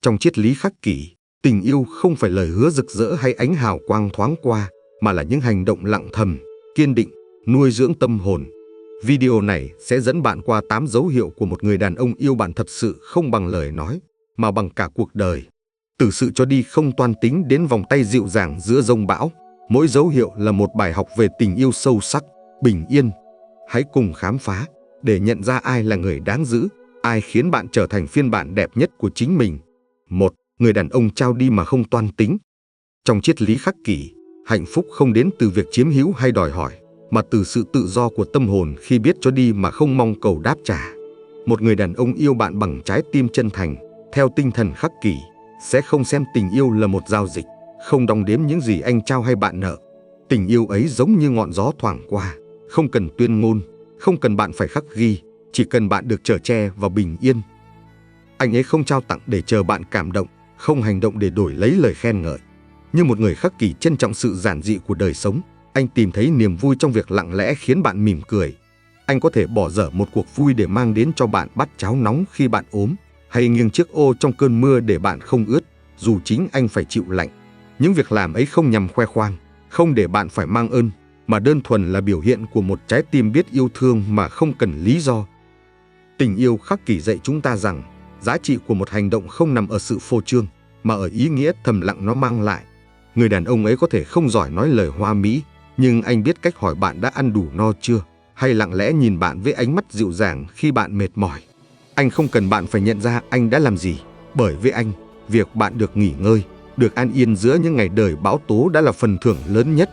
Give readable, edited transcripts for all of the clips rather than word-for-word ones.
Trong triết lý khắc kỷ, tình yêu không phải lời hứa rực rỡ hay ánh hào quang thoáng qua, mà là những hành động lặng thầm, kiên định, nuôi dưỡng tâm hồn. Video này sẽ dẫn bạn qua 8 dấu hiệu của một người đàn ông yêu bạn thật sự, không bằng lời nói, mà bằng cả cuộc đời. Từ sự cho đi không toan tính đến vòng tay dịu dàng giữa giông bão, mỗi dấu hiệu là một bài học về tình yêu sâu sắc, bình yên. Hãy cùng khám phá để nhận ra ai là người đáng giữ, ai khiến bạn trở thành phiên bản đẹp nhất của chính mình. 1. Người đàn ông trao đi mà không toan tính. Trong triết lý khắc kỷ, hạnh phúc không đến từ việc chiếm hữu hay đòi hỏi, mà từ sự tự do của tâm hồn khi biết cho đi mà không mong cầu đáp trả. Một người đàn ông yêu bạn bằng trái tim chân thành, theo tinh thần khắc kỷ, sẽ không xem tình yêu là một giao dịch, không đong đếm những gì anh trao hay bạn nợ. Tình yêu ấy giống như ngọn gió thoảng qua, không cần tuyên ngôn, không cần bạn phải khắc ghi, chỉ cần bạn được chở che và bình yên. Anh ấy không trao tặng để chờ bạn cảm động, không hành động để đổi lấy lời khen ngợi. Như một người khắc kỷ trân trọng sự giản dị của đời sống, anh tìm thấy niềm vui trong việc lặng lẽ khiến bạn mỉm cười. Anh có thể bỏ dở một cuộc vui để mang đến cho bạn bát cháo nóng khi bạn ốm, hay nghiêng chiếc ô trong cơn mưa để bạn không ướt, dù chính anh phải chịu lạnh. Những việc làm ấy không nhằm khoe khoang, không để bạn phải mang ơn, mà đơn thuần là biểu hiện của một trái tim biết yêu thương mà không cần lý do. Tình yêu khắc kỷ dạy chúng ta rằng, giá trị của một hành động không nằm ở sự phô trương, mà ở ý nghĩa thầm lặng nó mang lại. Người đàn ông ấy có thể không giỏi nói lời hoa mỹ, nhưng anh biết cách hỏi bạn đã ăn đủ no chưa, hay lặng lẽ nhìn bạn với ánh mắt dịu dàng khi bạn mệt mỏi. Anh không cần bạn phải nhận ra anh đã làm gì, bởi với anh, việc bạn được nghỉ ngơi, được an yên giữa những ngày đời bão tố đã là phần thưởng lớn nhất.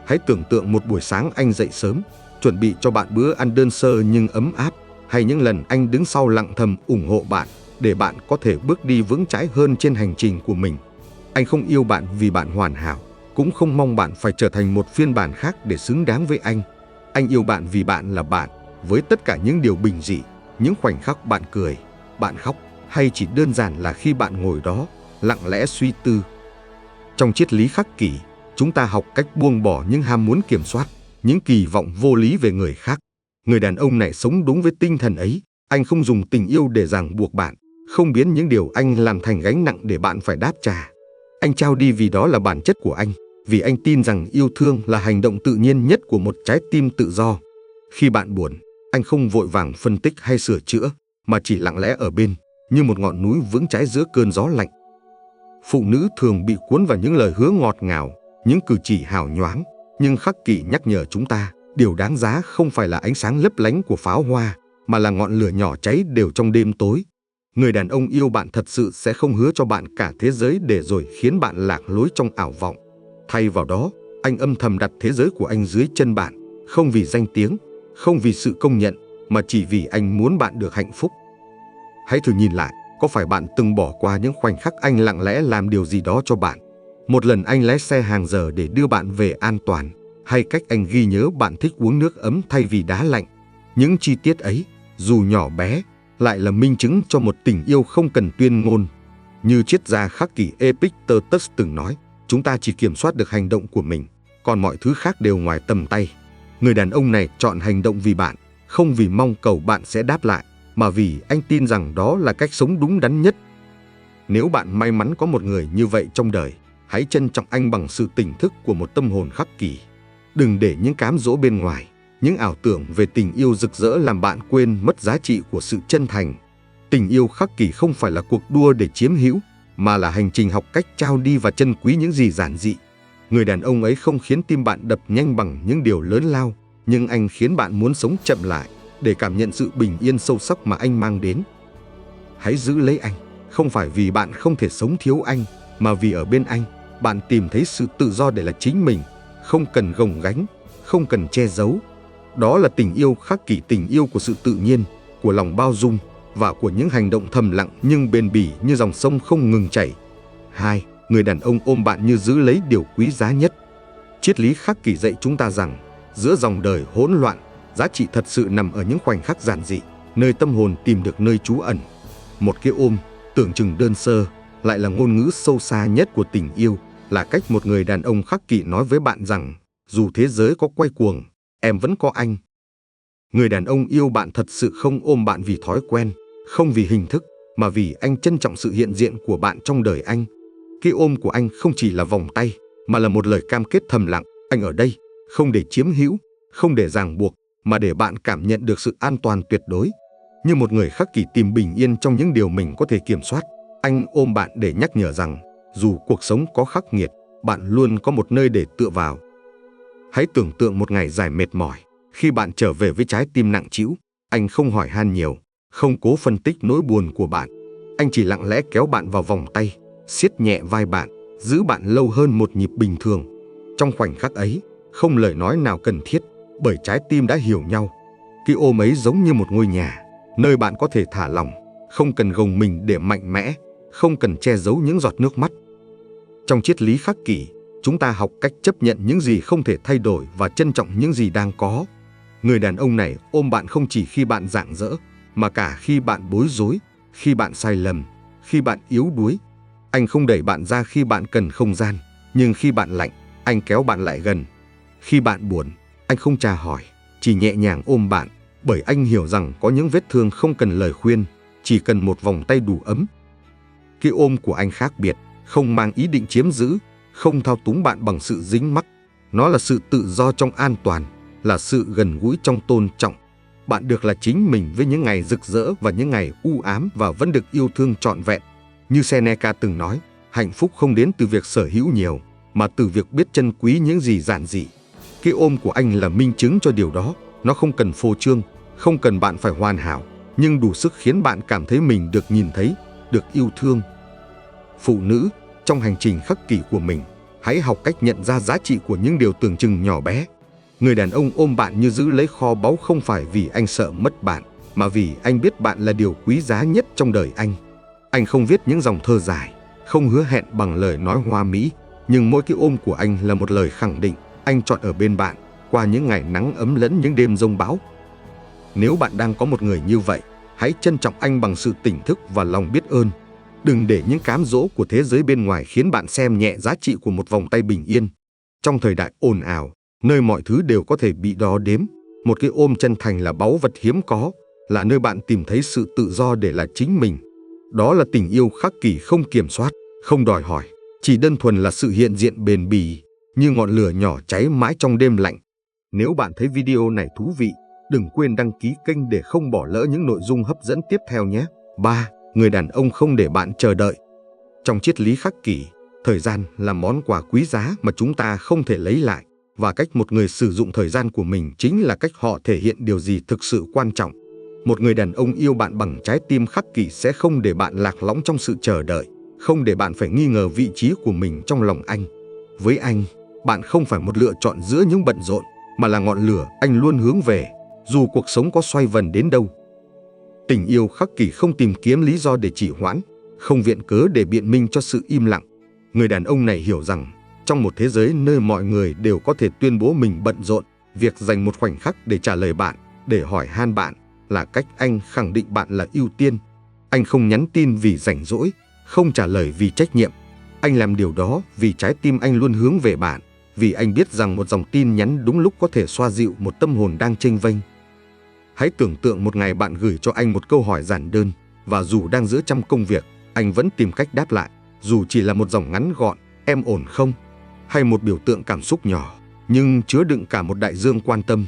Hãy tưởng tượng một buổi sáng anh dậy sớm, chuẩn bị cho bạn bữa ăn đơn sơ nhưng ấm áp, hay những lần anh đứng sau lặng thầm ủng hộ bạn, để bạn có thể bước đi vững chãi hơn trên hành trình của mình. Anh không yêu bạn vì bạn hoàn hảo, cũng không mong bạn phải trở thành một phiên bản khác để xứng đáng với anh. Anh yêu bạn vì bạn là bạn, với tất cả những điều bình dị, những khoảnh khắc bạn cười, bạn khóc, hay chỉ đơn giản là khi bạn ngồi đó, lặng lẽ suy tư. Trong triết lý khắc kỷ, chúng ta học cách buông bỏ những ham muốn kiểm soát, những kỳ vọng vô lý về người khác. Người đàn ông này sống đúng với tinh thần ấy. Anh không dùng tình yêu để ràng buộc bạn, không biến những điều anh làm thành gánh nặng để bạn phải đáp trả. Anh trao đi vì đó là bản chất của anh, vì anh tin rằng yêu thương là hành động tự nhiên nhất của một trái tim tự do. Khi bạn buồn, anh không vội vàng phân tích hay sửa chữa, mà chỉ lặng lẽ ở bên, như một ngọn núi vững chãi giữa cơn gió lạnh. Phụ nữ thường bị cuốn vào những lời hứa ngọt ngào, những cử chỉ hào nhoáng, nhưng khắc kỷ nhắc nhở chúng ta, điều đáng giá không phải là ánh sáng lấp lánh của pháo hoa, mà là ngọn lửa nhỏ cháy đều trong đêm tối. Người đàn ông yêu bạn thật sự sẽ không hứa cho bạn cả thế giới để rồi khiến bạn lạc lối trong ảo vọng. Thay vào đó, anh âm thầm đặt thế giới của anh dưới chân bạn, không vì danh tiếng, không vì sự công nhận, mà chỉ vì anh muốn bạn được hạnh phúc. Hãy thử nhìn lại, có phải bạn từng bỏ qua những khoảnh khắc anh lặng lẽ làm điều gì đó cho bạn? Một lần anh lái xe hàng giờ để đưa bạn về an toàn, hay cách anh ghi nhớ bạn thích uống nước ấm thay vì đá lạnh. Những chi tiết ấy, dù nhỏ bé, lại là minh chứng cho một tình yêu không cần tuyên ngôn. Như triết gia khắc kỷ Epictetus từng nói, chúng ta chỉ kiểm soát được hành động của mình, còn mọi thứ khác đều ngoài tầm tay. Người đàn ông này chọn hành động vì bạn, không vì mong cầu bạn sẽ đáp lại, mà vì anh tin rằng đó là cách sống đúng đắn nhất. Nếu bạn may mắn có một người như vậy trong đời, hãy trân trọng anh bằng sự tỉnh thức của một tâm hồn khắc kỷ. Đừng để những cám dỗ bên ngoài, những ảo tưởng về tình yêu rực rỡ làm bạn quên mất giá trị của sự chân thành. Tình yêu khắc kỷ không phải là cuộc đua để chiếm hữu, mà là hành trình học cách trao đi và trân quý những gì giản dị. Người đàn ông ấy không khiến tim bạn đập nhanh bằng những điều lớn lao, nhưng anh khiến bạn muốn sống chậm lại, để cảm nhận sự bình yên sâu sắc mà anh mang đến. Hãy giữ lấy anh, không phải vì bạn không thể sống thiếu anh, mà vì ở bên anh, bạn tìm thấy sự tự do để là chính mình, không cần gồng gánh, không cần che giấu. Đó là tình yêu khắc kỷ, tình yêu của sự tự nhiên, của lòng bao dung và của những hành động thầm lặng nhưng bền bỉ như dòng sông không ngừng chảy. 2. Người đàn ông ôm bạn như giữ lấy điều quý giá nhất. Triết lý khắc kỷ dạy chúng ta rằng, giữa dòng đời hỗn loạn, giá trị thật sự nằm ở những khoảnh khắc giản dị, nơi tâm hồn tìm được nơi trú ẩn. Một cái ôm, tưởng chừng đơn sơ, lại là ngôn ngữ sâu xa nhất của tình yêu, là cách một người đàn ông khắc kỷ nói với bạn rằng, dù thế giới có quay cuồng, em vẫn có anh. Người đàn ông yêu bạn thật sự không ôm bạn vì thói quen, không vì hình thức, mà vì anh trân trọng sự hiện diện của bạn trong đời anh. Cái ôm của anh không chỉ là vòng tay, mà là một lời cam kết thầm lặng. Anh ở đây, không để chiếm hữu, không để ràng buộc, mà để bạn cảm nhận được sự an toàn tuyệt đối. Như một người khắc kỷ tìm bình yên trong những điều mình có thể kiểm soát, anh ôm bạn để nhắc nhở rằng, dù cuộc sống có khắc nghiệt, bạn luôn có một nơi để tựa vào. Hãy tưởng tượng một ngày dài mệt mỏi, khi bạn trở về với trái tim nặng trĩu, anh không hỏi han nhiều, không cố phân tích nỗi buồn của bạn. Anh chỉ lặng lẽ kéo bạn vào vòng tay, siết nhẹ vai bạn, giữ bạn lâu hơn một nhịp bình thường. Trong khoảnh khắc ấy, không lời nói nào cần thiết, bởi trái tim đã hiểu nhau. Cái ôm ấy giống như một ngôi nhà, nơi bạn có thể thả lỏng, không cần gồng mình để mạnh mẽ, không cần che giấu những giọt nước mắt. Trong triết lý khắc kỷ, chúng ta học cách chấp nhận những gì không thể thay đổi và trân trọng những gì đang có. Người đàn ông này ôm bạn không chỉ khi bạn rạng rỡ, mà cả khi bạn bối rối, khi bạn sai lầm, khi bạn yếu đuối. Anh không đẩy bạn ra khi bạn cần không gian, nhưng khi bạn lạnh, anh kéo bạn lại gần. Khi bạn buồn, anh không tra hỏi, chỉ nhẹ nhàng ôm bạn, bởi anh hiểu rằng có những vết thương không cần lời khuyên, chỉ cần một vòng tay đủ ấm. Cái ôm của anh khác biệt, không mang ý định chiếm giữ, không thao túng bạn bằng sự dính mắc. Nó là sự tự do trong an toàn, là sự gần gũi trong tôn trọng. Bạn được là chính mình với những ngày rực rỡ và những ngày u ám, và vẫn được yêu thương trọn vẹn. Như Seneca từng nói, hạnh phúc không đến từ việc sở hữu nhiều, mà từ việc biết trân quý những gì giản dị. Cái ôm của anh là minh chứng cho điều đó. Nó không cần phô trương, không cần bạn phải hoàn hảo, nhưng đủ sức khiến bạn cảm thấy mình được nhìn thấy, được yêu thương. Phụ nữ, trong hành trình khắc kỷ của mình, hãy học cách nhận ra giá trị của những điều tưởng chừng nhỏ bé. Người đàn ông ôm bạn như giữ lấy kho báu, không phải vì anh sợ mất bạn, mà vì anh biết bạn là điều quý giá nhất trong đời anh. Anh không viết những dòng thơ dài, không hứa hẹn bằng lời nói hoa mỹ, nhưng mỗi cái ôm của anh là một lời khẳng định. Anh chọn ở bên bạn qua những ngày nắng ấm lẫn những đêm giông bão. Nếu bạn đang có một người như vậy, hãy trân trọng anh bằng sự tỉnh thức và lòng biết ơn. Đừng để những cám dỗ của thế giới bên ngoài khiến bạn xem nhẹ giá trị của một vòng tay bình yên. Trong thời đại ồn ào, nơi mọi thứ đều có thể bị đo đếm, một cái ôm chân thành là báu vật hiếm có, là nơi bạn tìm thấy sự tự do để là chính mình. Đó là tình yêu khắc kỷ, không kiểm soát, không đòi hỏi, chỉ đơn thuần là sự hiện diện bền bỉ, như ngọn lửa nhỏ cháy mãi trong đêm lạnh. Nếu bạn thấy video này thú vị, đừng quên đăng ký kênh để không bỏ lỡ những nội dung hấp dẫn tiếp theo nhé. 3. Người đàn ông không để bạn chờ đợi. Trong triết lý khắc kỷ, thời gian là món quà quý giá mà chúng ta không thể lấy lại, và cách một người sử dụng thời gian của mình chính là cách họ thể hiện điều gì thực sự quan trọng. Một người đàn ông yêu bạn bằng trái tim khắc kỷ sẽ không để bạn lạc lõng trong sự chờ đợi, không để bạn phải nghi ngờ vị trí của mình trong lòng anh. Với anh, bạn không phải một lựa chọn giữa những bận rộn, mà là ngọn lửa anh luôn hướng về, dù cuộc sống có xoay vần đến đâu. Tình yêu khắc kỷ không tìm kiếm lý do để trì hoãn, không viện cớ để biện minh cho sự im lặng. Người đàn ông này hiểu rằng, trong một thế giới nơi mọi người đều có thể tuyên bố mình bận rộn, việc dành một khoảnh khắc để trả lời bạn, để hỏi han bạn, là cách anh khẳng định bạn là ưu tiên. Anh không nhắn tin vì rảnh rỗi, không trả lời vì trách nhiệm. Anh làm điều đó vì trái tim anh luôn hướng về bạn, vì anh biết rằng một dòng tin nhắn đúng lúc có thể xoa dịu một tâm hồn đang chênh vênh. Hãy tưởng tượng một ngày bạn gửi cho anh một câu hỏi giản đơn, và dù đang giữa trăm công việc, anh vẫn tìm cách đáp lại, dù chỉ là một dòng ngắn gọn, em ổn không? Hay một biểu tượng cảm xúc nhỏ, nhưng chứa đựng cả một đại dương quan tâm.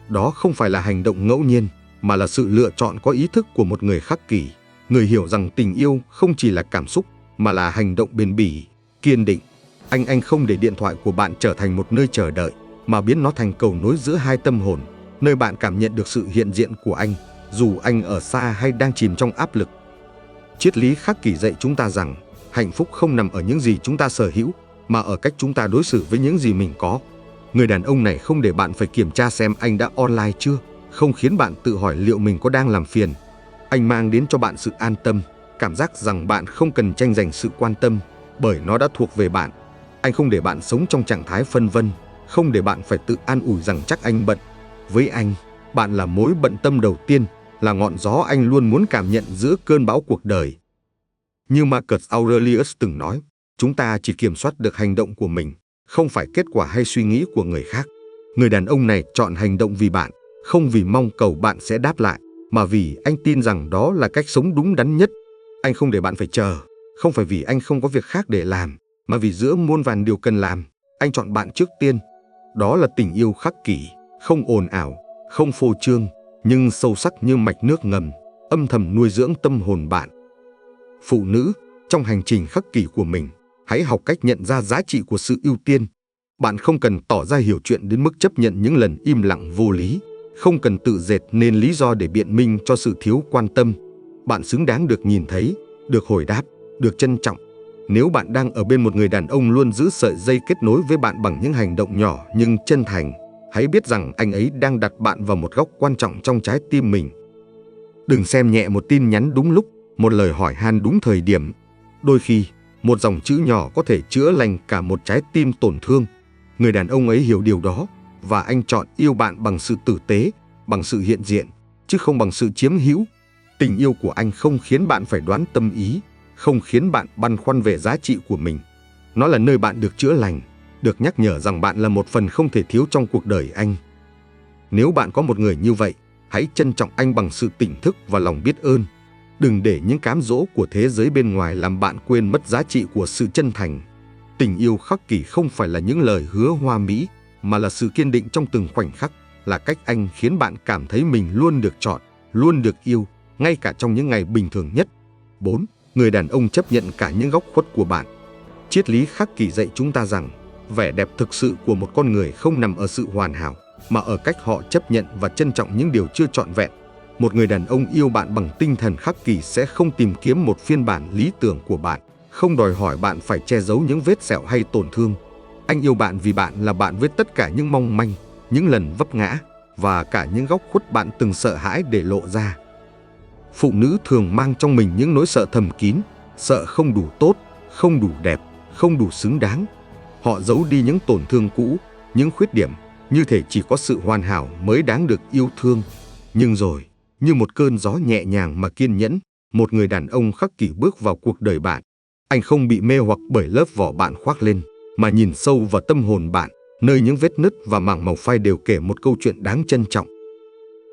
Đó không phải là hành động ngẫu nhiên, mà là sự lựa chọn có ý thức của một người khắc kỷ, người hiểu rằng tình yêu không chỉ là cảm xúc, mà là hành động bền bỉ, kiên định. Anh không để điện thoại của bạn trở thành một nơi chờ đợi, mà biến nó thành cầu nối giữa hai tâm hồn, nơi bạn cảm nhận được sự hiện diện của anh, dù anh ở xa hay đang chìm trong áp lực. Triết lý khắc kỷ dạy chúng ta rằng, hạnh phúc không nằm ở những gì chúng ta sở hữu, mà ở cách chúng ta đối xử với những gì mình có. Người đàn ông này không để bạn phải kiểm tra xem anh đã online chưa, không khiến bạn tự hỏi liệu mình có đang làm phiền. Anh mang đến cho bạn sự an tâm, cảm giác rằng bạn không cần tranh giành sự quan tâm, bởi nó đã thuộc về bạn. Anh không để bạn sống trong trạng thái phân vân, không để bạn phải tự an ủi rằng chắc anh bận. Với anh, bạn là mối bận tâm đầu tiên, là ngọn gió anh luôn muốn cảm nhận giữa cơn bão cuộc đời. Như Marcus Aurelius từng nói, chúng ta chỉ kiểm soát được hành động của mình, không phải kết quả hay suy nghĩ của người khác. Người đàn ông này chọn hành động vì bạn, không vì mong cầu bạn sẽ đáp lại, mà vì anh tin rằng đó là cách sống đúng đắn nhất. Anh không để bạn phải chờ, không phải vì anh không có việc khác để làm, mà vì giữa muôn vàn điều cần làm, anh chọn bạn trước tiên. Đó là tình yêu khắc kỷ, không ồn ào, không phô trương, nhưng sâu sắc như mạch nước ngầm, âm thầm nuôi dưỡng tâm hồn bạn. Phụ nữ, trong hành trình khắc kỷ của mình, hãy học cách nhận ra giá trị của sự ưu tiên. Bạn không cần tỏ ra hiểu chuyện đến mức chấp nhận những lần im lặng vô lý, không cần tự dệt nên lý do để biện minh cho sự thiếu quan tâm. Bạn xứng đáng được nhìn thấy, được hồi đáp, được trân trọng. Nếu bạn đang ở bên một người đàn ông luôn giữ sợi dây kết nối với bạn bằng những hành động nhỏ nhưng chân thành, hãy biết rằng anh ấy đang đặt bạn vào một góc quan trọng trong trái tim mình. Đừng xem nhẹ một tin nhắn đúng lúc, một lời hỏi han đúng thời điểm. Đôi khi, một dòng chữ nhỏ có thể chữa lành cả một trái tim tổn thương. Người đàn ông ấy hiểu điều đó, và anh chọn yêu bạn bằng sự tử tế, bằng sự hiện diện, chứ không bằng sự chiếm hữu. Tình yêu của anh không khiến bạn phải đoán tâm ý, không khiến bạn băn khoăn về giá trị của mình. Nó là nơi bạn được chữa lành, được nhắc nhở rằng bạn là một phần không thể thiếu trong cuộc đời anh. Nếu bạn có một người như vậy, hãy trân trọng anh bằng sự tỉnh thức và lòng biết ơn. Đừng để những cám dỗ của thế giới bên ngoài làm bạn quên mất giá trị của sự chân thành. Tình yêu khắc kỷ không phải là những lời hứa hoa mỹ, mà là sự kiên định trong từng khoảnh khắc, là cách anh khiến bạn cảm thấy mình luôn được chọn, luôn được yêu, ngay cả trong những ngày bình thường nhất. 4. Người đàn ông chấp nhận cả những góc khuất của bạn. Triết lý khắc kỷ dạy chúng ta rằng, vẻ đẹp thực sự của một con người không nằm ở sự hoàn hảo, mà ở cách họ chấp nhận và trân trọng những điều chưa trọn vẹn. Một người đàn ông yêu bạn bằng tinh thần khắc kỷ sẽ không tìm kiếm một phiên bản lý tưởng của bạn, không đòi hỏi bạn phải che giấu những vết sẹo hay tổn thương. Anh yêu bạn vì bạn là bạn với tất cả những mong manh, những lần vấp ngã, và cả những góc khuất bạn từng sợ hãi để lộ ra. Phụ nữ thường mang trong mình những nỗi sợ thầm kín, sợ không đủ tốt, không đủ đẹp, không đủ xứng đáng. Họ giấu đi những tổn thương cũ, những khuyết điểm, như thể chỉ có sự hoàn hảo mới đáng được yêu thương. Nhưng rồi, như một cơn gió nhẹ nhàng mà kiên nhẫn, một người đàn ông khắc kỷ bước vào cuộc đời bạn. Anh không bị mê hoặc bởi lớp vỏ bạn khoác lên, mà nhìn sâu vào tâm hồn bạn, nơi những vết nứt và mảng màu phai đều kể một câu chuyện đáng trân trọng.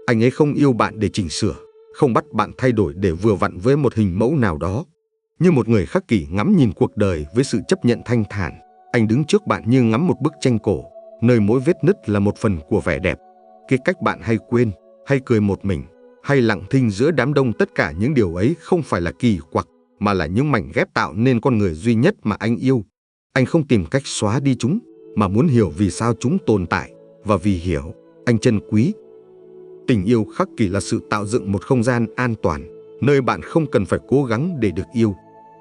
Anh ấy không yêu bạn để chỉnh sửa, không bắt bạn thay đổi để vừa vặn với một hình mẫu nào đó. Như một người khắc kỷ ngắm nhìn cuộc đời với sự chấp nhận thanh thản, anh đứng trước bạn như ngắm một bức tranh cổ, nơi mỗi vết nứt là một phần của vẻ đẹp. Cái cách bạn hay quên, hay cười một mình, hay lặng thinh giữa đám đông, tất cả những điều ấy không phải là kỳ quặc, mà là những mảnh ghép tạo nên con người duy nhất mà anh yêu. Anh không tìm cách xóa đi chúng, mà muốn hiểu vì sao chúng tồn tại, và vì hiểu, anh trân quý. Tình yêu khắc kỷ là sự tạo dựng một không gian an toàn, nơi bạn không cần phải cố gắng để được yêu.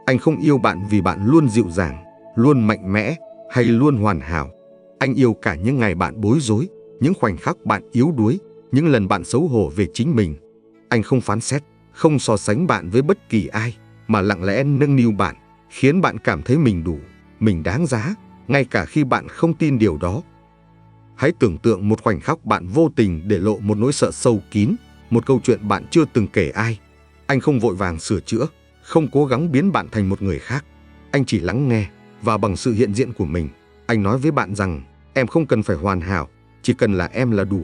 Anh không yêu bạn vì bạn luôn dịu dàng, luôn mạnh mẽ, hay luôn hoàn hảo. Anh yêu cả những ngày bạn bối rối, những khoảnh khắc bạn yếu đuối, những lần bạn xấu hổ về chính mình. Anh không phán xét, không so sánh bạn với bất kỳ ai, mà lặng lẽ nâng niu bạn, khiến bạn cảm thấy mình đủ, mình đáng giá, ngay cả khi bạn không tin điều đó. Hãy tưởng tượng một khoảnh khắc bạn vô tình để lộ một nỗi sợ sâu kín, một câu chuyện bạn chưa từng kể ai. Anh không vội vàng sửa chữa, không cố gắng biến bạn thành một người khác. Anh chỉ lắng nghe, và bằng sự hiện diện của mình, anh nói với bạn rằng, em không cần phải hoàn hảo, chỉ cần là em là đủ.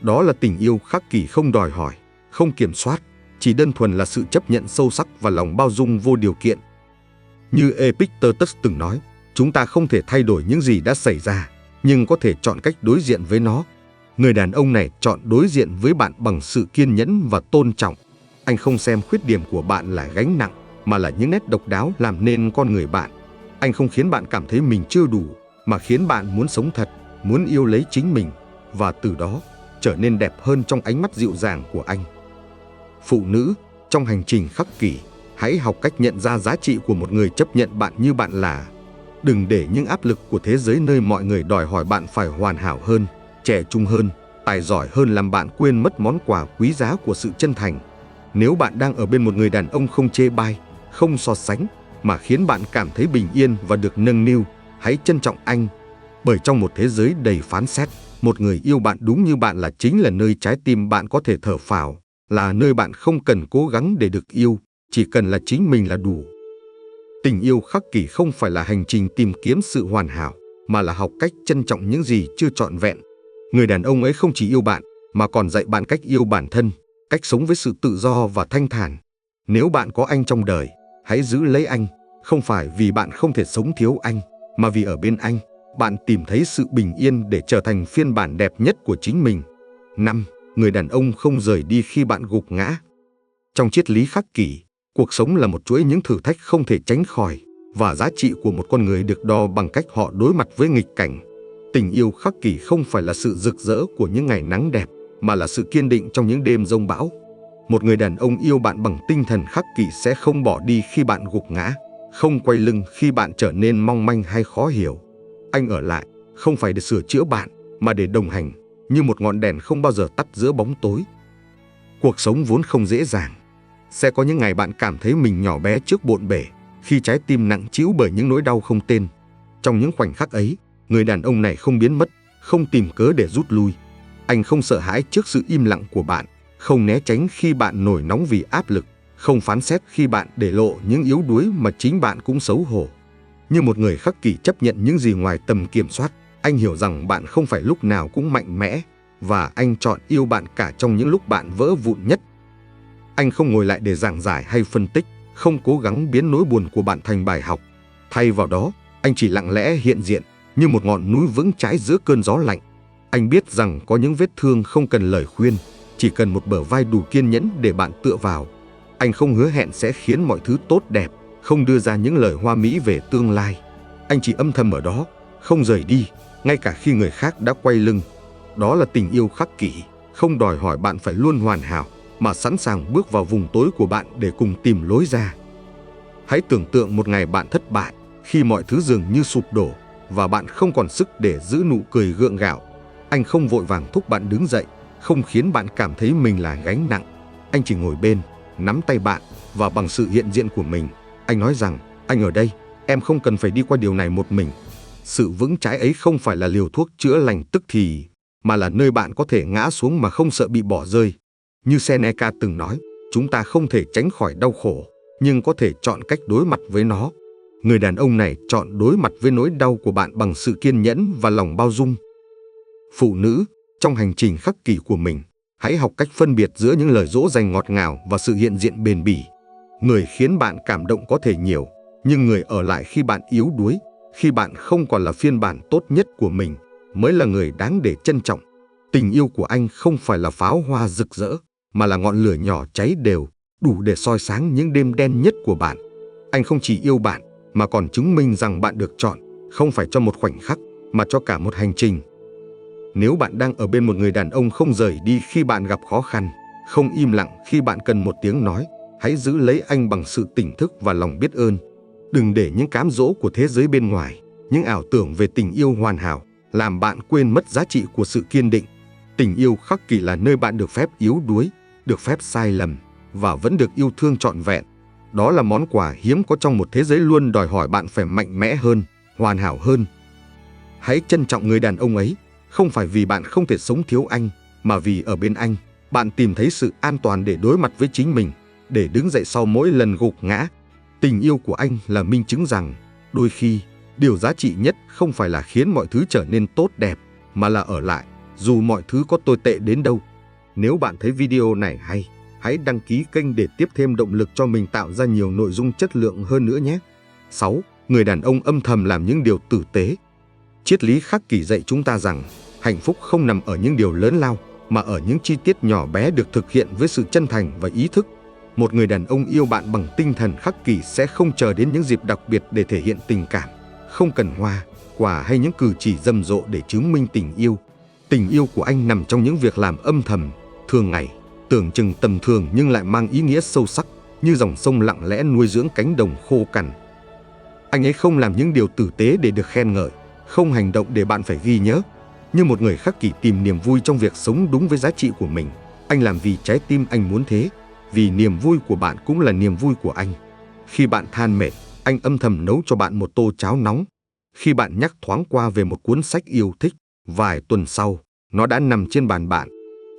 Đó là tình yêu khắc kỷ không đòi hỏi, không kiểm soát, chỉ đơn thuần là sự chấp nhận sâu sắc và lòng bao dung vô điều kiện. Như Epictetus từng nói, chúng ta không thể thay đổi những gì đã xảy ra, nhưng có thể chọn cách đối diện với nó. Người đàn ông này chọn đối diện với bạn bằng sự kiên nhẫn và tôn trọng. Anh không xem khuyết điểm của bạn là gánh nặng, mà là những nét độc đáo làm nên con người bạn. Anh không khiến bạn cảm thấy mình chưa đủ, mà khiến bạn muốn sống thật, muốn yêu lấy chính mình, và từ đó trở nên đẹp hơn trong ánh mắt dịu dàng của anh. Phụ nữ, trong hành trình khắc kỷ, hãy học cách nhận ra giá trị của một người chấp nhận bạn như bạn là. Đừng để những áp lực của thế giới nơi mọi người đòi hỏi bạn phải hoàn hảo hơn, trẻ trung hơn, tài giỏi hơn làm bạn quên mất món quà quý giá của sự chân thành. Nếu bạn đang ở bên một người đàn ông không chê bai, không so sánh, mà khiến bạn cảm thấy bình yên và được nâng niu, hãy trân trọng anh. Bởi trong một thế giới đầy phán xét, một người yêu bạn đúng như bạn là chính là nơi trái tim bạn có thể thở phào, là nơi bạn không cần cố gắng để được yêu, chỉ cần là chính mình là đủ. Tình yêu khắc kỷ không phải là hành trình tìm kiếm sự hoàn hảo, mà là học cách trân trọng những gì chưa trọn vẹn. Người đàn ông ấy không chỉ yêu bạn, mà còn dạy bạn cách yêu bản thân, cách sống với sự tự do và thanh thản. Nếu bạn có anh trong đời, Hãy giữ lấy anh, không phải vì bạn không thể sống thiếu anh, mà vì ở bên anh, bạn tìm thấy sự bình yên để trở thành phiên bản đẹp nhất của chính mình. 5. Người đàn ông không rời đi khi bạn gục ngã. Trong triết lý Khắc Kỷ, cuộc sống là một chuỗi những thử thách không thể tránh khỏi, và giá trị của một con người được đo bằng cách họ đối mặt với nghịch cảnh. Tình yêu Khắc Kỷ không phải là sự rực rỡ của những ngày nắng đẹp, mà là sự kiên định trong những đêm giông bão. Một người đàn ông yêu bạn bằng tinh thần khắc kỷ sẽ không bỏ đi khi bạn gục ngã, không quay lưng khi bạn trở nên mong manh hay khó hiểu. Anh ở lại, không phải để sửa chữa bạn, mà để đồng hành, như một ngọn đèn không bao giờ tắt giữa bóng tối. Cuộc sống vốn không dễ dàng. Sẽ có những ngày bạn cảm thấy mình nhỏ bé trước bộn bề, khi trái tim nặng trĩu bởi những nỗi đau không tên. Trong những khoảnh khắc ấy, người đàn ông này không biến mất, không tìm cớ để rút lui. Anh không sợ hãi trước sự im lặng của bạn, không né tránh khi bạn nổi nóng vì áp lực, không phán xét khi bạn để lộ những yếu đuối mà chính bạn cũng xấu hổ. Như một người khắc kỷ chấp nhận những gì ngoài tầm kiểm soát, anh hiểu rằng bạn không phải lúc nào cũng mạnh mẽ, và anh chọn yêu bạn cả trong những lúc bạn vỡ vụn nhất. Anh không ngồi lại để giảng giải hay phân tích, không cố gắng biến nỗi buồn của bạn thành bài học. Thay vào đó, anh chỉ lặng lẽ hiện diện, như một ngọn núi vững chãi giữa cơn gió lạnh. Anh biết rằng có những vết thương không cần lời khuyên, chỉ cần một bờ vai đủ kiên nhẫn để bạn tựa vào. Anh không hứa hẹn sẽ khiến mọi thứ tốt đẹp, không đưa ra những lời hoa mỹ về tương lai. Anh chỉ âm thầm ở đó, không rời đi, ngay cả khi người khác đã quay lưng. Đó là tình yêu khắc kỷ, không đòi hỏi bạn phải luôn hoàn hảo, mà sẵn sàng bước vào vùng tối của bạn để cùng tìm lối ra. Hãy tưởng tượng một ngày bạn thất bại, khi mọi thứ dường như sụp đổ, và bạn không còn sức để giữ nụ cười gượng gạo. Anh không vội vàng thúc bạn đứng dậy, không khiến bạn cảm thấy mình là gánh nặng. Anh chỉ ngồi bên, nắm tay bạn, và bằng sự hiện diện của mình, anh nói rằng, anh ở đây, em không cần phải đi qua điều này một mình. Sự vững chãi ấy không phải là liều thuốc chữa lành tức thì, mà là nơi bạn có thể ngã xuống mà không sợ bị bỏ rơi. Như Seneca từng nói, chúng ta không thể tránh khỏi đau khổ, nhưng có thể chọn cách đối mặt với nó. Người đàn ông này chọn đối mặt với nỗi đau của bạn bằng sự kiên nhẫn và lòng bao dung. Phụ nữ, trong hành trình khắc kỷ của mình, hãy học cách phân biệt giữa những lời dỗ dành ngọt ngào và sự hiện diện bền bỉ. Người khiến bạn cảm động có thể nhiều, nhưng người ở lại khi bạn yếu đuối, khi bạn không còn là phiên bản tốt nhất của mình, mới là người đáng để trân trọng. Tình yêu của anh không phải là pháo hoa rực rỡ, mà là ngọn lửa nhỏ cháy đều, đủ để soi sáng những đêm đen nhất của bạn. Anh không chỉ yêu bạn, mà còn chứng minh rằng bạn được chọn, không phải cho một khoảnh khắc, mà cho cả một hành trình. Nếu bạn đang ở bên một người đàn ông không rời đi khi bạn gặp khó khăn, không im lặng khi bạn cần một tiếng nói, hãy giữ lấy anh bằng sự tỉnh thức và lòng biết ơn. Đừng để những cám dỗ của thế giới bên ngoài, những ảo tưởng về tình yêu hoàn hảo, làm bạn quên mất giá trị của sự kiên định. Tình yêu khắc kỷ là nơi bạn được phép yếu đuối, được phép sai lầm, và vẫn được yêu thương trọn vẹn. Đó là món quà hiếm có trong một thế giới luôn đòi hỏi bạn phải mạnh mẽ hơn, hoàn hảo hơn. Hãy trân trọng người đàn ông ấy, không phải vì bạn không thể sống thiếu anh, mà vì ở bên anh, bạn tìm thấy sự an toàn để đối mặt với chính mình, để đứng dậy sau mỗi lần gục ngã. Tình yêu của anh là minh chứng rằng, đôi khi, điều giá trị nhất không phải là khiến mọi thứ trở nên tốt đẹp, mà là ở lại, dù mọi thứ có tồi tệ đến đâu. Nếu bạn thấy video này hay, hãy đăng ký kênh để tiếp thêm động lực cho mình tạo ra nhiều nội dung chất lượng hơn nữa nhé. 6. Người đàn ông âm thầm làm những điều tử tế. Triết lý khắc kỷ dạy chúng ta rằng, hạnh phúc không nằm ở những điều lớn lao, mà ở những chi tiết nhỏ bé được thực hiện với sự chân thành và ý thức. Một người đàn ông yêu bạn bằng tinh thần khắc kỷ sẽ không chờ đến những dịp đặc biệt để thể hiện tình cảm, không cần hoa, quà hay những cử chỉ rầm rộ để chứng minh tình yêu. Tình yêu của anh nằm trong những việc làm âm thầm, thường ngày, tưởng chừng tầm thường nhưng lại mang ý nghĩa sâu sắc, như dòng sông lặng lẽ nuôi dưỡng cánh đồng khô cằn. Anh ấy không làm những điều tử tế để được khen ngợi, không hành động để bạn phải ghi nhớ. Như một người khắc kỷ tìm niềm vui trong việc sống đúng với giá trị của mình, anh làm vì trái tim anh muốn thế, vì niềm vui của bạn cũng là niềm vui của anh. Khi bạn than mệt, anh âm thầm nấu cho bạn một tô cháo nóng. Khi bạn nhắc thoáng qua về một cuốn sách yêu thích, vài tuần sau, nó đã nằm trên bàn bạn.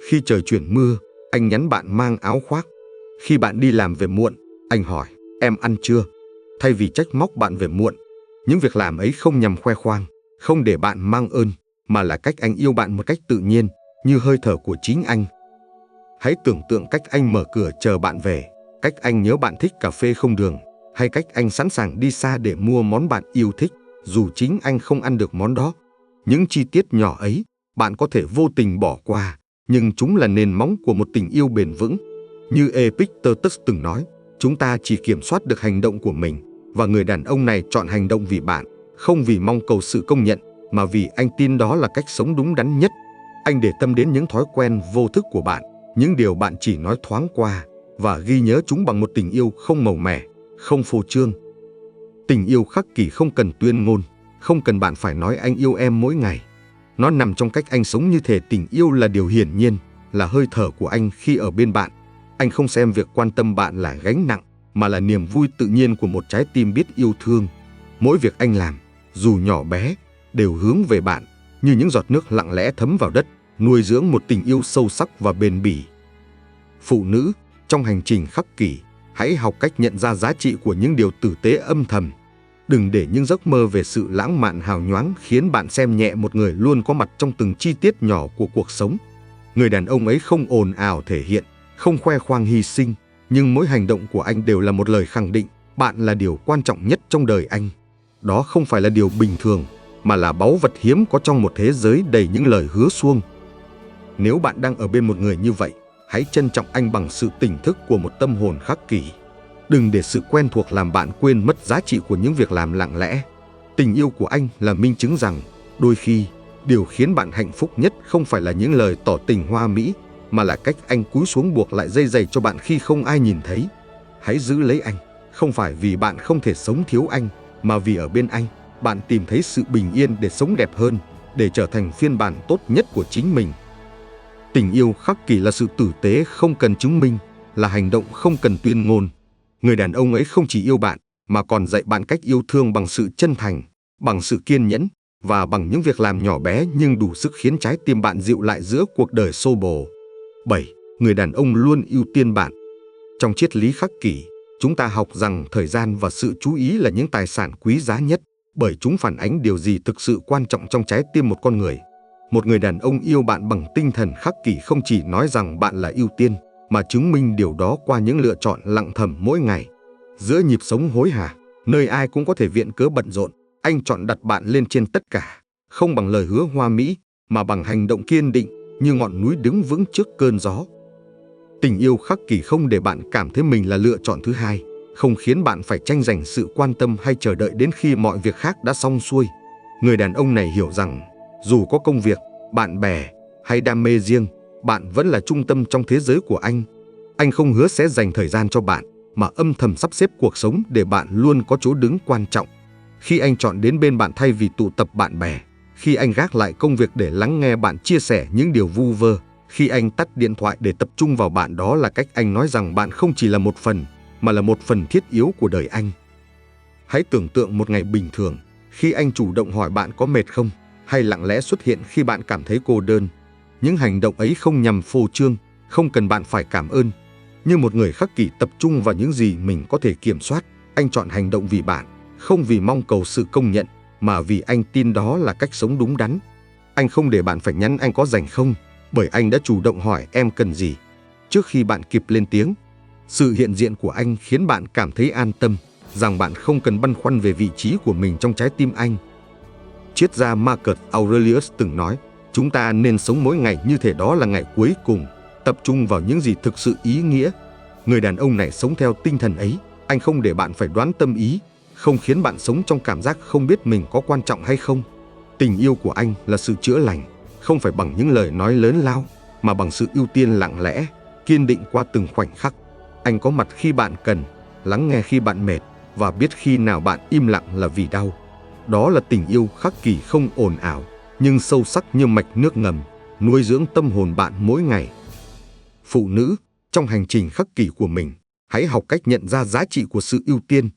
Khi trời chuyển mưa, anh nhắn bạn mang áo khoác. Khi bạn đi làm về muộn, anh hỏi, em ăn chưa? Thay vì trách móc bạn về muộn, những việc làm ấy không nhằm khoe khoang, không để bạn mang ơn, mà là cách anh yêu bạn một cách tự nhiên, như hơi thở của chính anh. Hãy tưởng tượng cách anh mở cửa chờ bạn về, cách anh nhớ bạn thích cà phê không đường, hay cách anh sẵn sàng đi xa để mua món bạn yêu thích, dù chính anh không ăn được món đó. Những chi tiết nhỏ ấy, bạn có thể vô tình bỏ qua, nhưng chúng là nền móng của một tình yêu bền vững. Như Epictetus từng nói, chúng ta chỉ kiểm soát được hành động của mình, và người đàn ông này chọn hành động vì bạn, không vì mong cầu sự công nhận, mà vì anh tin đó là cách sống đúng đắn nhất. Anh để tâm đến những thói quen vô thức của bạn, những điều bạn chỉ nói thoáng qua, và ghi nhớ chúng bằng một tình yêu không màu mè, không phô trương. Tình yêu khắc kỷ không cần tuyên ngôn, không cần bạn phải nói anh yêu em mỗi ngày. Nó nằm trong cách anh sống, như thể tình yêu là điều hiển nhiên, là hơi thở của anh khi ở bên bạn. Anh không xem việc quan tâm bạn là gánh nặng, mà là niềm vui tự nhiên của một trái tim biết yêu thương. Mỗi việc anh làm, dù nhỏ bé, đều hướng về bạn, như những giọt nước lặng lẽ thấm vào đất, nuôi dưỡng một tình yêu sâu sắc và bền bỉ. Phụ nữ, trong hành trình khắc kỷ, hãy học cách nhận ra giá trị của những điều tử tế âm thầm. Đừng để những giấc mơ về sự lãng mạn hào nhoáng khiến bạn xem nhẹ một người luôn có mặt trong từng chi tiết nhỏ của cuộc sống. Người đàn ông ấy không ồn ào thể hiện, không khoe khoang hy sinh, nhưng mỗi hành động của anh đều là một lời khẳng định bạn là điều quan trọng nhất trong đời anh. Đó không phải là điều bình thường, mà là báu vật hiếm có trong một thế giới đầy những lời hứa suông. Nếu bạn đang ở bên một người như vậy, hãy trân trọng anh bằng sự tỉnh thức của một tâm hồn khắc kỷ. Đừng để sự quen thuộc làm bạn quên mất giá trị của những việc làm lặng lẽ. Tình yêu của anh là minh chứng rằng, đôi khi, điều khiến bạn hạnh phúc nhất không phải là những lời tỏ tình hoa mỹ, mà là cách anh cúi xuống buộc lại dây giày cho bạn khi không ai nhìn thấy. Hãy giữ lấy anh, không phải vì bạn không thể sống thiếu anh, mà vì ở bên anh, bạn tìm thấy sự bình yên để sống đẹp hơn, để trở thành phiên bản tốt nhất của chính mình. Tình yêu khắc kỷ là sự tử tế không cần chứng minh, là hành động không cần tuyên ngôn. Người đàn ông ấy không chỉ yêu bạn, mà còn dạy bạn cách yêu thương bằng sự chân thành, bằng sự kiên nhẫn, và bằng những việc làm nhỏ bé nhưng đủ sức khiến trái tim bạn dịu lại giữa cuộc đời xô bồ. 7. Người đàn ông luôn ưu tiên bạn. Trong triết lý khắc kỷ, chúng ta học rằng thời gian và sự chú ý là những tài sản quý giá nhất, bởi chúng phản ánh điều gì thực sự quan trọng trong trái tim một con người. Một người đàn ông yêu bạn bằng tinh thần khắc kỷ không chỉ nói rằng bạn là ưu tiên, mà chứng minh điều đó qua những lựa chọn lặng thầm mỗi ngày. Giữa nhịp sống hối hả, nơi ai cũng có thể viện cớ bận rộn, anh chọn đặt bạn lên trên tất cả, không bằng lời hứa hoa mỹ, mà bằng hành động kiên định, như ngọn núi đứng vững trước cơn gió. Tình yêu khắc kỷ không để bạn cảm thấy mình là lựa chọn thứ hai, không khiến bạn phải tranh giành sự quan tâm hay chờ đợi đến khi mọi việc khác đã xong xuôi. Người đàn ông này hiểu rằng, dù có công việc, bạn bè hay đam mê riêng, bạn vẫn là trung tâm trong thế giới của anh. Anh không hứa sẽ dành thời gian cho bạn, mà âm thầm sắp xếp cuộc sống để bạn luôn có chỗ đứng quan trọng. Khi anh chọn đến bên bạn thay vì tụ tập bạn bè, khi anh gác lại công việc để lắng nghe bạn chia sẻ những điều vu vơ, khi anh tắt điện thoại để tập trung vào bạn, đó là cách anh nói rằng bạn không chỉ là một phần, mà là một phần thiết yếu của đời anh. Hãy tưởng tượng một ngày bình thường, khi anh chủ động hỏi bạn có mệt không, hay lặng lẽ xuất hiện khi bạn cảm thấy cô đơn. Những hành động ấy không nhằm phô trương, không cần bạn phải cảm ơn. Như một người khắc kỷ tập trung vào những gì mình có thể kiểm soát, anh chọn hành động vì bạn, không vì mong cầu sự công nhận, mà vì anh tin đó là cách sống đúng đắn. Anh không để bạn phải nhắn anh có rảnh không, bởi anh đã chủ động hỏi em cần gì trước khi bạn kịp lên tiếng. Sự hiện diện của anh khiến bạn cảm thấy an tâm, rằng bạn không cần băn khoăn về vị trí của mình trong trái tim anh. Triết gia Marcus Aurelius từng nói, chúng ta nên sống mỗi ngày như thể đó là ngày cuối cùng, tập trung vào những gì thực sự ý nghĩa. Người đàn ông này sống theo tinh thần ấy, anh không để bạn phải đoán tâm ý, không khiến bạn sống trong cảm giác không biết mình có quan trọng hay không. Tình yêu của anh là sự chữa lành, không phải bằng những lời nói lớn lao, mà bằng sự ưu tiên lặng lẽ, kiên định qua từng khoảnh khắc. Anh có mặt khi bạn cần, lắng nghe khi bạn mệt, và biết khi nào bạn im lặng là vì đau. Đó là tình yêu khắc kỷ không ồn ào, nhưng sâu sắc như mạch nước ngầm, nuôi dưỡng tâm hồn bạn mỗi ngày. Phụ nữ, trong hành trình khắc kỷ của mình, hãy học cách nhận ra giá trị của sự ưu tiên.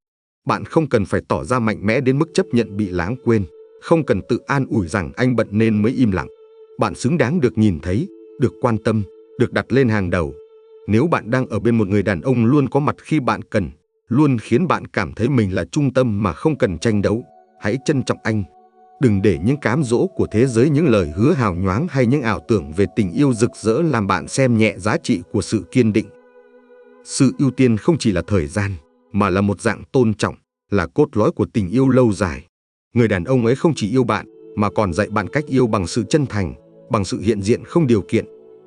Bạn không cần phải tỏ ra mạnh mẽ đến mức chấp nhận bị lãng quên, không cần tự an ủi rằng anh bận nên mới im lặng. Bạn xứng đáng được nhìn thấy, được quan tâm, được đặt lên hàng đầu. Nếu bạn đang ở bên một người đàn ông luôn có mặt khi bạn cần, luôn khiến bạn cảm thấy mình là trung tâm mà không cần tranh đấu, hãy trân trọng anh. Đừng để những cám dỗ của thế giới, những lời hứa hào nhoáng hay những ảo tưởng về tình yêu rực rỡ làm bạn xem nhẹ giá trị của sự kiên định. Sự ưu tiên không chỉ là thời gian, mà là một dạng tôn trọng, là cốt lõi của tình yêu lâu dài. Người đàn ông ấy không chỉ yêu bạn, mà còn dạy bạn cách yêu bằng sự chân thành, bằng sự hiện diện không điều kiện.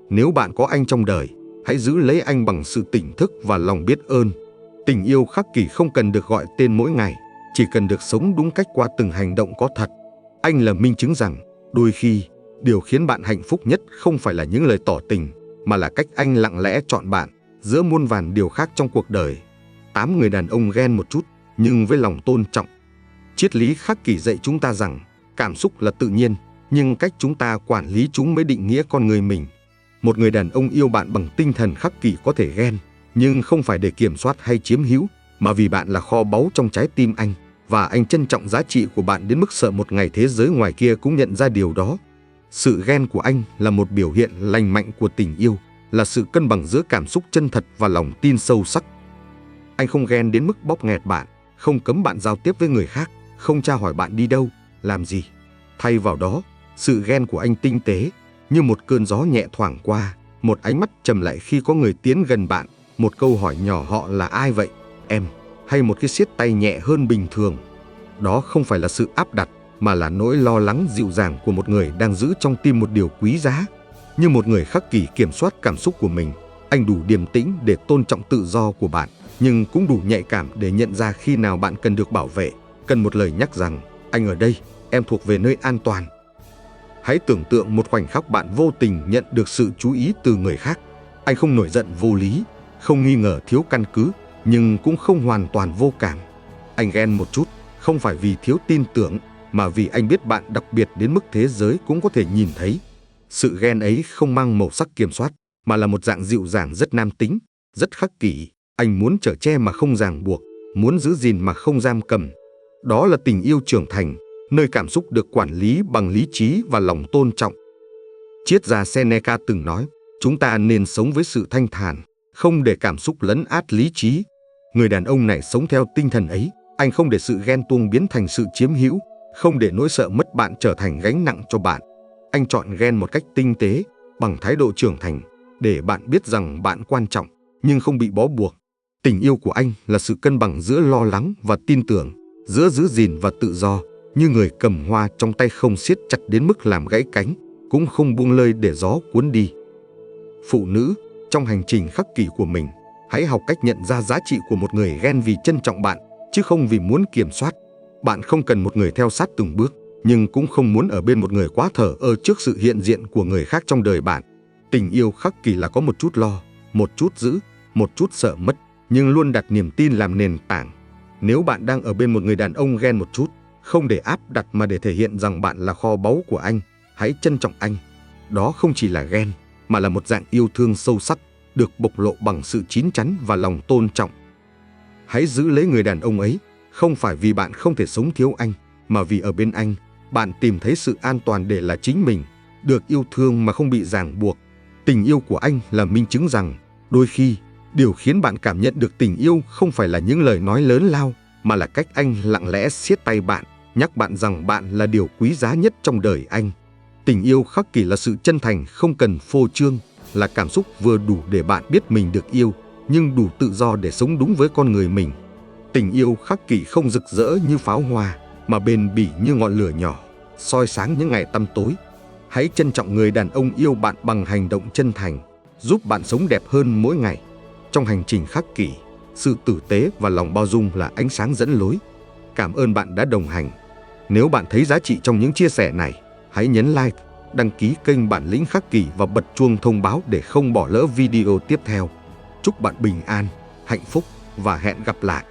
Nếu bạn có anh trong đời, hãy giữ lấy anh bằng sự tỉnh thức và lòng biết ơn. Tình yêu khắc kỷ không cần được gọi tên mỗi ngày, chỉ cần được sống đúng cách qua từng hành động có thật. Anh là minh chứng rằng, đôi khi, điều khiến bạn hạnh phúc nhất không phải là những lời tỏ tình, mà là cách anh lặng lẽ chọn bạn giữa muôn vàn điều khác trong cuộc đời. 8 người đàn ông ghen một chút, nhưng với lòng tôn trọng. Triết lý khắc kỷ dạy chúng ta rằng, cảm xúc là tự nhiên, nhưng cách chúng ta quản lý chúng mới định nghĩa con người mình. Một người đàn ông yêu bạn bằng tinh thần khắc kỷ có thể ghen, nhưng không phải để kiểm soát hay chiếm hữu, mà vì bạn là kho báu trong trái tim anh, và anh trân trọng giá trị của bạn đến mức sợ một ngày thế giới ngoài kia cũng nhận ra điều đó. Sự ghen của anh là một biểu hiện lành mạnh của tình yêu, là sự cân bằng giữa cảm xúc chân thật và lòng tin sâu sắc. Anh không ghen đến mức bóp nghẹt bạn, không cấm bạn giao tiếp với người khác, không tra hỏi bạn đi đâu, làm gì. Thay vào đó, sự ghen của anh tinh tế, như một cơn gió nhẹ thoảng qua, một ánh mắt trầm lại khi có người tiến gần bạn, một câu hỏi nhỏ họ là ai vậy, em, hay một cái siết tay nhẹ hơn bình thường. Đó không phải là sự áp đặt, mà là nỗi lo lắng dịu dàng của một người đang giữ trong tim một điều quý giá. Như một người khắc kỷ kiểm soát cảm xúc của mình, anh đủ điềm tĩnh để tôn trọng tự do của bạn, nhưng cũng đủ nhạy cảm để nhận ra khi nào bạn cần được bảo vệ, cần một lời nhắc rằng, anh ở đây, em thuộc về nơi an toàn. Hãy tưởng tượng một khoảnh khắc bạn vô tình nhận được sự chú ý từ người khác. Anh không nổi giận vô lý, không nghi ngờ thiếu căn cứ, nhưng cũng không hoàn toàn vô cảm. Anh ghen một chút, không phải vì thiếu tin tưởng, mà vì anh biết bạn đặc biệt đến mức thế giới cũng có thể nhìn thấy. Sự ghen ấy không mang màu sắc kiểm soát, mà là một dạng dịu dàng rất nam tính, rất khắc kỷ. Anh muốn chở che mà không ràng buộc, muốn giữ gìn mà không giam cầm. Đó là tình yêu trưởng thành, nơi cảm xúc được quản lý bằng lý trí và lòng tôn trọng. Triết gia Seneca từng nói, chúng ta nên sống với sự thanh thản, không để cảm xúc lấn át lý trí. Người đàn ông này sống theo tinh thần ấy, anh không để sự ghen tuông biến thành sự chiếm hữu, không để nỗi sợ mất bạn trở thành gánh nặng cho bạn. Anh chọn ghen một cách tinh tế, bằng thái độ trưởng thành, để bạn biết rằng bạn quan trọng, nhưng không bị bó buộc. Tình yêu của anh là sự cân bằng giữa lo lắng và tin tưởng, giữa giữ gìn và tự do, như người cầm hoa trong tay không siết chặt đến mức làm gãy cánh, cũng không buông lơi để gió cuốn đi. Phụ nữ, trong hành trình khắc kỷ của mình, hãy học cách nhận ra giá trị của một người ghen vì trân trọng bạn, chứ không vì muốn kiểm soát. Bạn không cần một người theo sát từng bước, nhưng cũng không muốn ở bên một người quá thờ ơ trước sự hiện diện của người khác trong đời bạn. Tình yêu khắc kỷ là có một chút lo, một chút giữ, một chút sợ mất, nhưng luôn đặt niềm tin làm nền tảng. Nếu bạn đang ở bên một người đàn ông ghen một chút, không để áp đặt mà để thể hiện rằng bạn là kho báu của anh, hãy trân trọng anh. Đó không chỉ là ghen, mà là một dạng yêu thương sâu sắc, được bộc lộ bằng sự chín chắn và lòng tôn trọng. Hãy giữ lấy người đàn ông ấy, không phải vì bạn không thể sống thiếu anh, mà vì ở bên anh, bạn tìm thấy sự an toàn để là chính mình, được yêu thương mà không bị ràng buộc. Tình yêu của anh là minh chứng rằng, đôi khi, điều khiến bạn cảm nhận được tình yêu không phải là những lời nói lớn lao, mà là cách anh lặng lẽ siết tay bạn, nhắc bạn rằng bạn là điều quý giá nhất trong đời anh. Tình yêu khắc kỷ là sự chân thành không cần phô trương, là cảm xúc vừa đủ để bạn biết mình được yêu, nhưng đủ tự do để sống đúng với con người mình. Tình yêu khắc kỷ không rực rỡ như pháo hoa, mà bền bỉ như ngọn lửa nhỏ, soi sáng những ngày tăm tối. Hãy trân trọng người đàn ông yêu bạn bằng hành động chân thành, giúp bạn sống đẹp hơn mỗi ngày. Trong hành trình khắc kỷ, sự tử tế và lòng bao dung là ánh sáng dẫn lối. Cảm ơn bạn đã đồng hành. Nếu bạn thấy giá trị trong những chia sẻ này, hãy nhấn like, đăng ký kênh Bản lĩnh khắc kỷ và bật chuông thông báo để không bỏ lỡ video tiếp theo. Chúc bạn bình an, hạnh phúc và hẹn gặp lại.